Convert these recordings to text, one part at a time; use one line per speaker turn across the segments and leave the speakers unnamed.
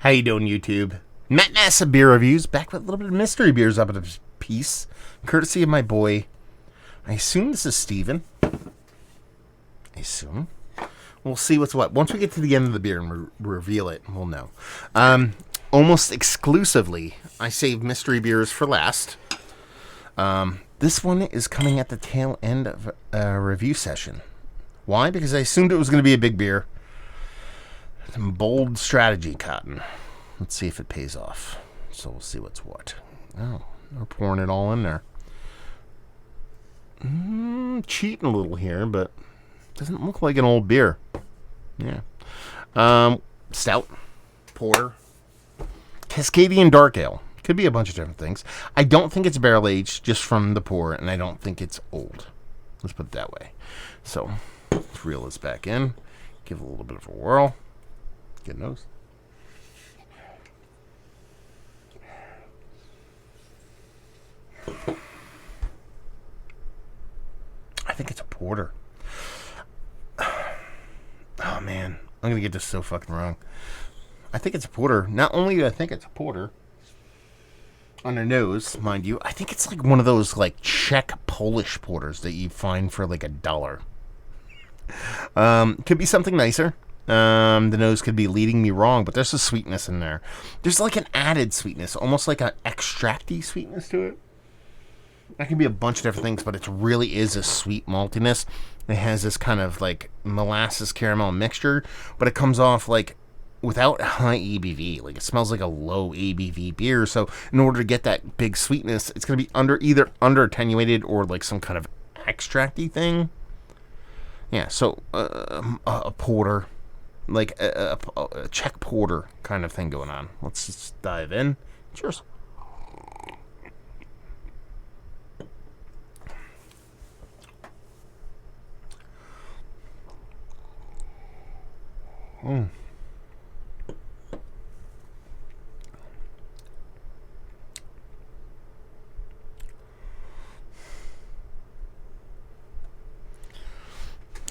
How you doing, YouTube? Matt Nassa Beer Reviews, back with a little bit of mystery beers up at a piece, courtesy of my boy. I assume this is Steven. I assume. We'll see what's what. Once we get to the end of the beer and reveal it, we'll know. Almost exclusively, I save mystery beers for last. This one is coming at the tail end of a review session. Why? Because I assumed it was going to be a big beer. Some bold strategy, Cotton. Let's see if it pays off. So we'll see what's what. Oh, they're pouring it all in there. Cheating a little here, but doesn't look like an old beer. Yeah. Stout, porter, Cascadian Dark Ale. Could be a bunch of different things. I don't think it's barrel aged just from the pour, and I don't think it's old. Let's put it that way. So let's reel this back in. Give it a little bit of a whirl. Good nose. I think it's a porter. Oh man, I'm gonna get this so fucking wrong. I think it's a porter. Not only do I think it's a porter on the nose, mind you, I think it's like one of those like Czech Polish porters that you find for like $1. Could be something nicer. The nose could be leading me wrong, but there's a sweetness in there. There's like an added sweetness, almost like an extracty sweetness to it. That can be a bunch of different things, but it really is a sweet maltiness. It has this kind of like molasses caramel mixture, but it comes off like without high ABV. Like it smells like a low ABV beer. So in order to get that big sweetness, it's going to be either under attenuated or like some kind of extracty thing. Yeah, so a porter. Like a Czech porter kind of thing going on. Let's just dive in. Cheers. I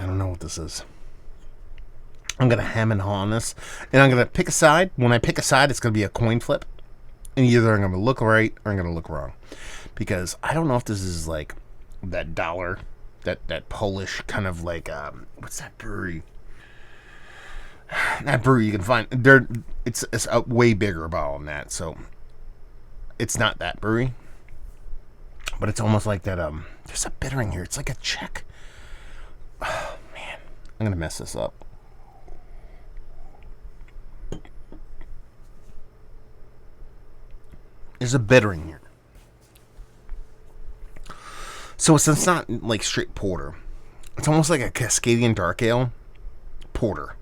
don't know what this is. I'm going to hem and haw on this, and I'm going to pick a side. When I pick a side, it's going to be a coin flip, and either I'm going to look right or I'm going to look wrong, because I don't know if this is like that dollar, that Polish kind of like, what's that brewery? That brewery you can find, it's a way bigger bottle than that, so it's not that brewery, but it's almost like that, there's a bittering here. It's like a Czech. Oh, man, I'm going to mess this up. There's a bittering here. So it's not like straight porter. It's almost like a Cascadian Dark Ale porter.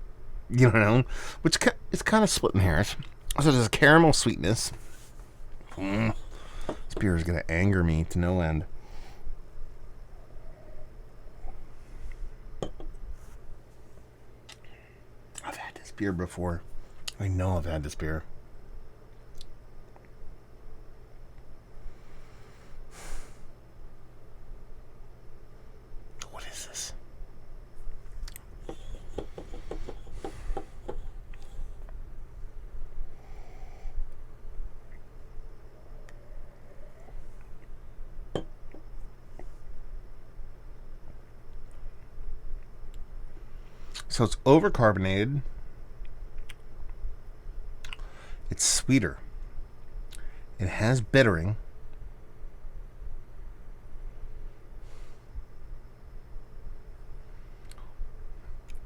You know? Which it's kind of splitting hairs. So there's a caramel sweetness. This beer is going to anger me to no end. I've had this beer before. I know I've had this beer. So it's overcarbonated. It's sweeter. It has bittering.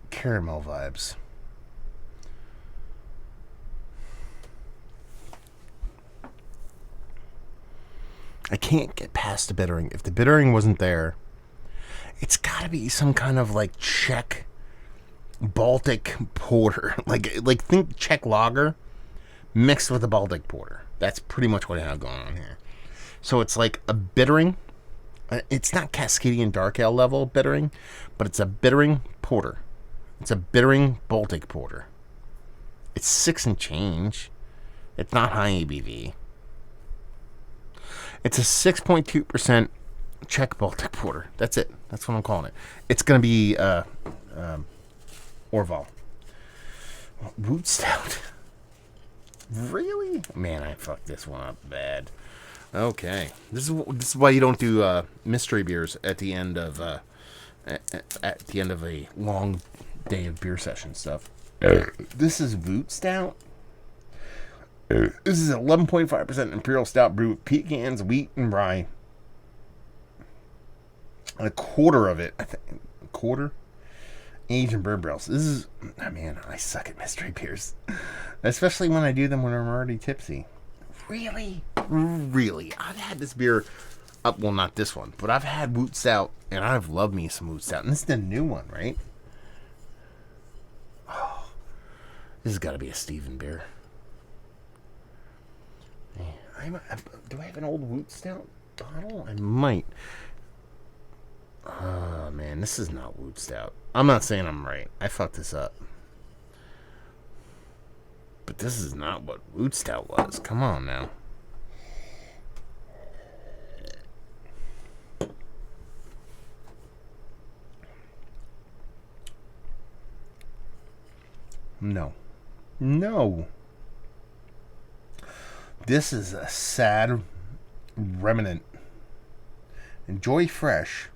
Caramel vibes. I can't get past the bittering. If the bittering wasn't there, it's got to be some kind of like Czech Baltic porter, like think Czech lager mixed with a Baltic porter. That's pretty much what I have going on here. So it's like a bittering. It's not Cascadian Dark Ale level bittering, but it's a bittering porter. It's a bittering Baltic porter. It's 6 and change. It's not high ABV. It's a 6.2% Czech Baltic porter. That's it. That's what I'm calling it. It's going to be Orval. Root stout. Really? Man, I fucked this one up bad. Okay, this is why you don't do mystery beers at the end of at the end of a long day of beer session stuff. This is Voot Stout. This is 11.5% Imperial Stout brewed with pecans, wheat, and rye. And a quarter of it, I think, a quarter, aged in bourbon barrels. This is, oh man, I suck at mystery beers. Especially when I do them when I'm already tipsy. Really? Really? I've had this beer, well, not this one, but I've had Woot Stout, and I've loved me some Woot Stout. And this is the new one, right? Oh, this has got to be a Stephen beer. Do I have an old Woot Stout bottle? I might. Oh, man, this is not Woot Stout. I'm not saying I'm right. I fucked this up. But this is not what Woot Stout was. Come on now. No. No. This is a sad remnant. Enjoy fresh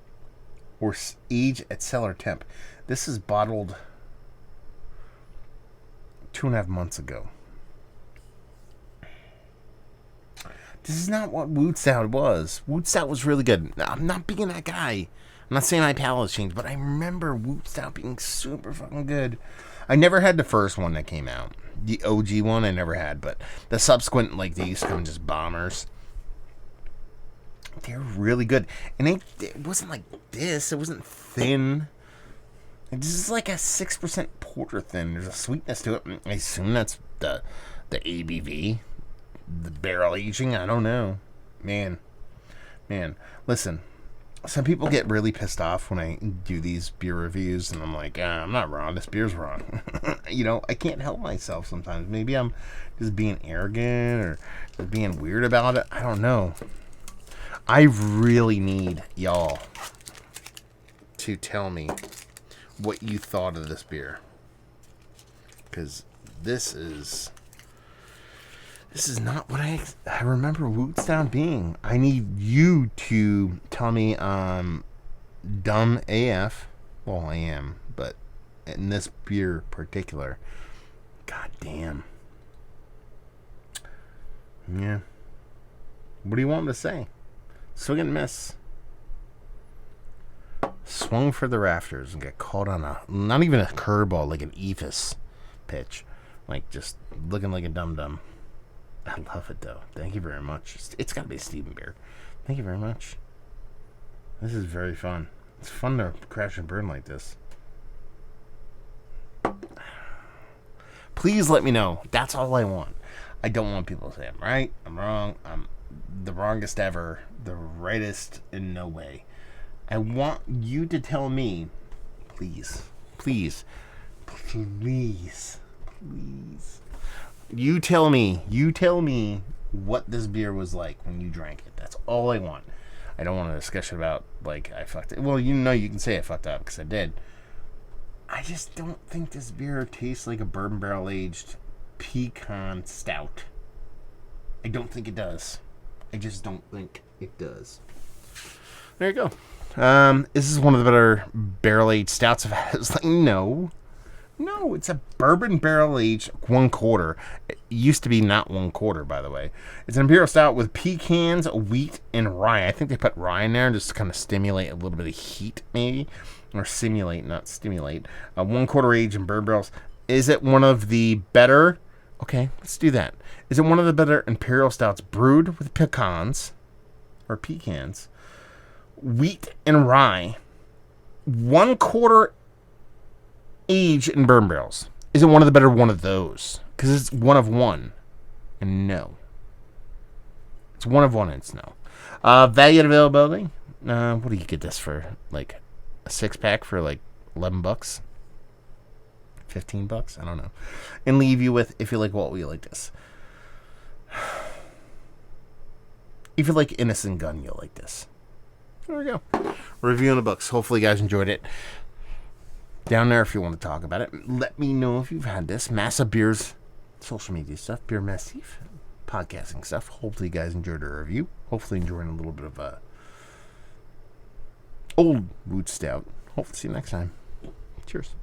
or age at cellar temp. This is bottled 2.5 months ago. This is not what Woot Stout was. Woot Stout was really good. I'm not being that guy. I'm not saying my palate has changed, but I remember Woot Stout being super fucking good. I never had the first one that came out. The OG one I never had, but the subsequent, like, they used to come just bombers. They're really good. And it wasn't like this. It wasn't thin. This is like a 6% porter thin. There's a sweetness to it. I assume that's the ABV. The barrel aging. I don't know. Man. Listen. Some people get really pissed off when I do these beer reviews, and I'm like, I'm not wrong. This beer's wrong. You know, I can't help myself sometimes. Maybe I'm just being arrogant or just being weird about it. I don't know. I really need y'all to tell me what you thought of this beer. Because this is not what I remember Woot Stout being. I need you to tell me I'm dumb AF. Well, I am, but in this beer particular, god damn. Yeah. What do you want me to say? Swing and miss. Swung for the rafters and got caught on not even a curveball, like an Ephus pitch. Like, just looking like a dum-dum. I love it, though. Thank you very much. It's got to be a Stephen beer. Thank you very much. This is very fun. It's fun to crash and burn like this. Please let me know. That's all I want. I don't want people to say I'm right, I'm wrong, I'm the wrongest ever, the rightest in no way. I want you to tell me, please. You tell me what this beer was like when you drank it. That's all I want. I don't want a discussion about, like, I fucked it. Well, you know you can say I fucked up, because I did. I just don't think this beer tastes like a bourbon barrel aged pecan stout. I don't think it does. I just don't think it does. There you go. This is one of the better barrel aged stouts I've had. It's like, no, it's a bourbon barrel aged 1/4. It used to be not 1/4, by the way. It's an imperial stout with pecans, wheat, and rye. I think they put rye in there just to kind of stimulate a little bit of heat, maybe, or simulate, not stimulate. 1/4 aged in bourbon barrels. Is it one of the better? Okay, let's do that. Is it one of the better imperial stouts brewed with pecans or pecans, wheat, and rye? 1/4 age in bourbon barrels. Is it one of the better one of those? Because it's one of one. And no. It's one of one and it's no. Value and availability. What do you get this for? Like a 6-pack for like $11? $15? I don't know. And leave you with, if you like what we like this. If you like Innocent Gun, you'll like this. There we go. Reviewing the books. Hopefully you guys enjoyed it. Down there if you want to talk about it. Let me know if you've had this. Massa Beers social media stuff, Beer Massif, podcasting stuff. Hopefully, you guys enjoyed our review. Hopefully, enjoying a little bit of old Woot Stout. Hopefully, see you next time. Cheers.